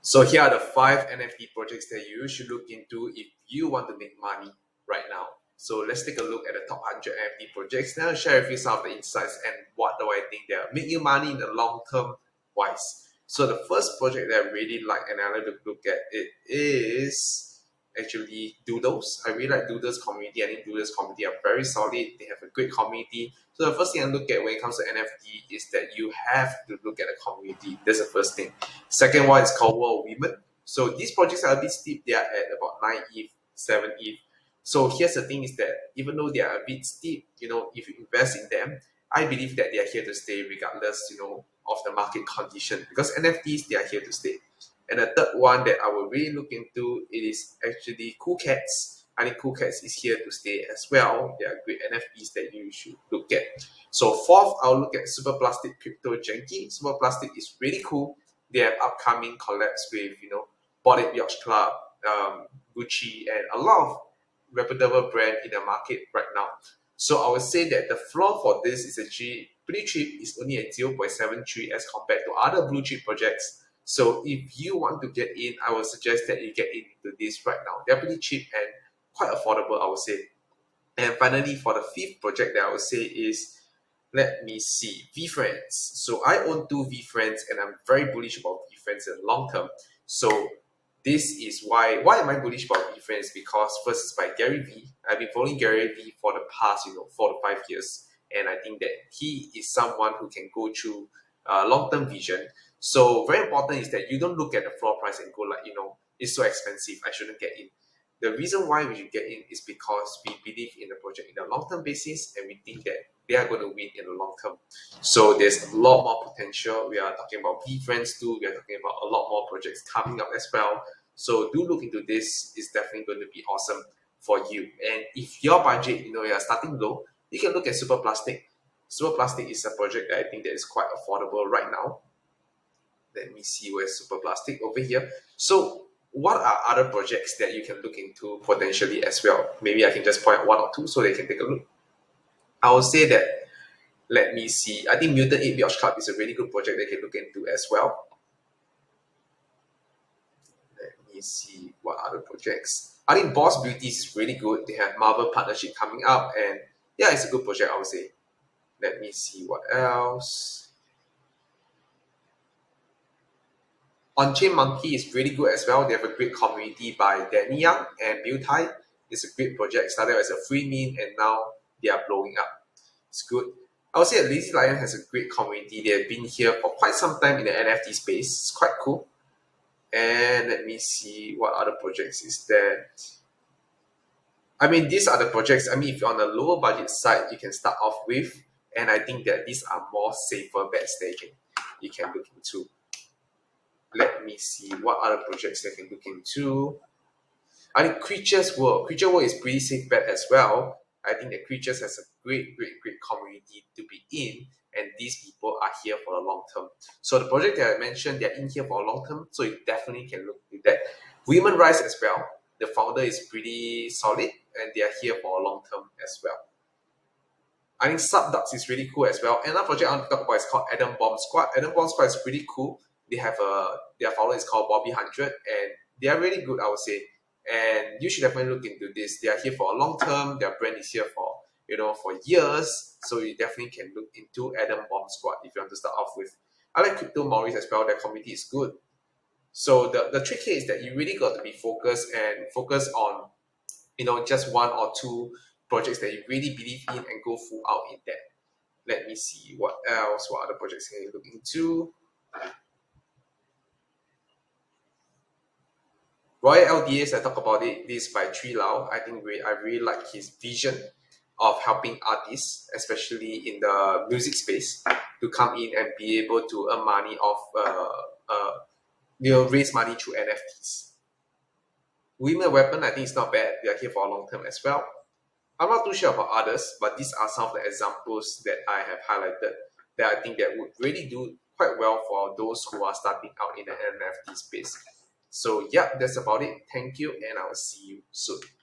So here are the 5 NFT projects that you should look into if you want to make money right now. So let's take a look at the top 100 NFT projects. Now I'll share with you some of the insights and what do I think they'll make you money in the long term wise. So the first project that I really like and I like to look at it is actually Doodles. I really like Doodles community. I think Doodles community are very solid. They have a great community. So the first thing I look at when it comes to NFT is that you have to look at the community. That's the first thing. Second one is called World Women. So these projects are a bit steep. They are at about 9 ETH, 7 ETH. So here's the thing is that even though they are a bit steep, if you invest in them, I believe that they are here to stay regardless, of the market condition, because NFTs, they are here to stay. And the third one that I will really look into, it is actually Cool Cats. I think Cool Cats is here to stay as well. They are great NFTs that you should look at. So fourth, I'll look at Super Plastic Crypto Janky. Super Plastic is really cool. They have upcoming collabs with, Bored Ape Yacht Club, Gucci, and a lot of reputable brand in the market right now. So I would say that the floor for this is actually pretty cheap. It's only at 0.73 as compared to other blue chip projects. So if you want to get in, I would suggest that you get into this right now. They're pretty cheap and quite affordable, I would say. And finally, for the fifth project that I would say is, let me see, VFriends. So I own 2 VFriends and I'm very bullish about VFriends in the long term. So this is why am I bullish about VFriends? Because first it's by Gary Vee. I've been following Gary Vee for the past 4 to 5 years, and I think that he is someone who can go through long-term vision. So very important is that you don't look at the floor price and go like, it's so expensive, I shouldn't get in. The reason why we should get in is because we believe in the project in a long-term basis and we think that they are going to win in the long term. So there's a lot more potential. We are talking about VFriends too. We are talking about a lot more projects coming up as well. So do look into this. It's definitely going to be awesome for you. And if your budget, you are starting low, you can look at Super Plastic. Super Plastic is a project that I think that is quite affordable right now. Let me see where's Super Plastic over here. So what are other projects that you can look into potentially as well? Maybe I can just point out 1 or 2 so they can take a look. I will say that, let me see, I think Mutant Ape Yacht Club is a really good project they can look into as well. Let me see what other projects. I think Boss Beauties is really good. They have Marvel partnership coming up, and yeah, it's a good project, I would say. Let me see what else. On-Chain Monkey is really good as well. They have a great community by Danny Young and Bill Tai. It's a great project. Started as a free mint and now they are blowing up. It's good. I would say that Lazy Lion has a great community. They have been here for quite some time in the NFT space. It's quite cool. And let me see what other projects is there. I mean, these are the projects. I mean, if you're on the lower budget side, you can start off with. And I think that these are more safer bets that you can look into. Let me see what other projects they can look into. I think Creatures World. Creature World is pretty safe bet as well. I think that Creatures has a great community to be in, and these people are here for the long term. So the project that I mentioned, they're in here for a long term, so you definitely can look at that. Women Rise as well. The founder is pretty solid, and they are here for a long term as well. I think Subducts is really cool as well. Another project I want to talk about is called Atom Bomb Squad. Atom Bomb Squad is pretty cool. They have their founder is called Bobby 100, and they are really good, I would say. And you should definitely look into this. They are here for a long term. Their brand is here for for years. So you definitely can look into Atom Bomb Squad if you want to start off with. I like Crypto Maurice as well. Their community is good. So the trick here is that you really got to be focused and focus on just 1 or 2 projects that you really believe in and go full out in that. Let me see what else. What other projects can you look into? Royal LDAs, I talk about it. This by Tri Lau. I think I really like his vision of helping artists, especially in the music space, to come in and be able to earn money off, raise money through NFTs. Women Weapon, I think it's not bad. They are here for a long term as well. I'm not too sure about others, but these are some of the examples that I have highlighted that I think that would really do quite well for those who are starting out in the NFT space. So yeah, that's about it. Thank you, and I'll see you soon.